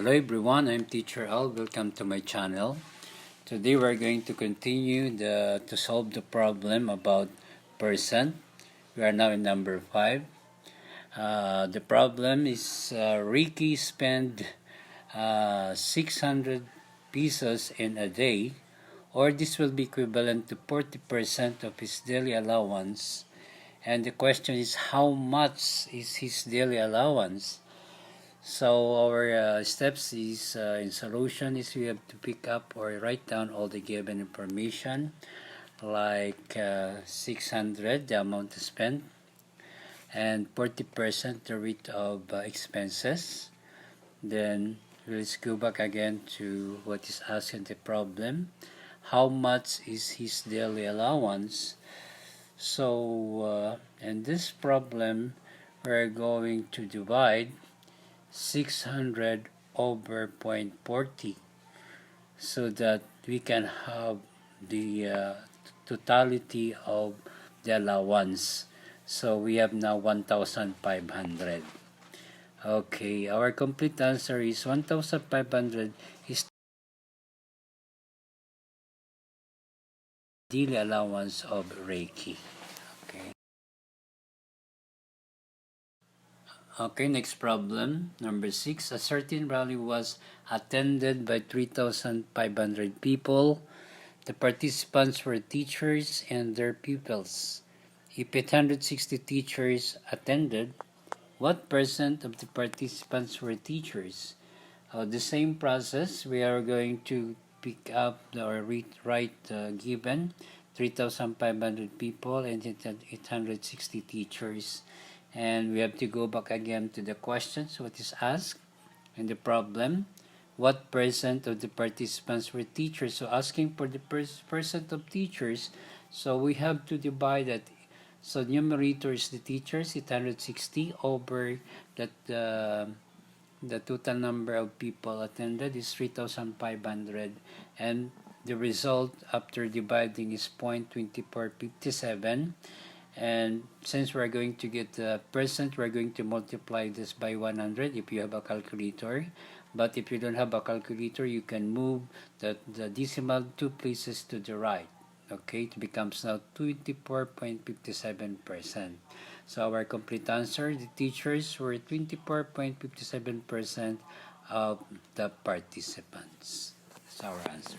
Hello everyone, I'm Teacher Al. Welcome to my channel. Today we're going to continue to solve the problem about percent. We are now in number 5. The problem is Ricky spent 600 pesos in a day, or this will be equivalent to 40% of his daily allowance. And the question is, how much is his daily allowance? So our steps is in solution is we have to pick up or write down all the given information, like 600 the amount to spend, and 40% the rate of expenses. Then let's go back again to what is asked in the problem. How much is his daily allowance? So in this problem we're going to divide 600 over 0.40 so that we can have the totality of the allowance. So we have now 1,500. Okay, our complete answer is 1,500 is daily allowance of Reiki. Okay, next problem, number 6. A certain rally was attended by 3,500 people. The participants were teachers and their pupils. If 860 teachers attended, what percent of the participants were teachers? The same process, we are going to pick up or write given 3,500 people and 860 teachers. And we have to go back again to the questions, what is asked, and the problem. What percent of the participants were teachers? So asking for the percent of teachers, so we have to divide that. So numerator is the teachers, 860 over that the total number of people attended is 3,500, and the result after dividing is 0.2457. And since we're going to get the percent, we're going to multiply this by 100 if you have a calculator. But if you don't have a calculator, you can move the decimal 2 places to the right. Okay, it becomes now 24.57%. So our complete answer, the teachers were 24.57% of the participants. That's our answer.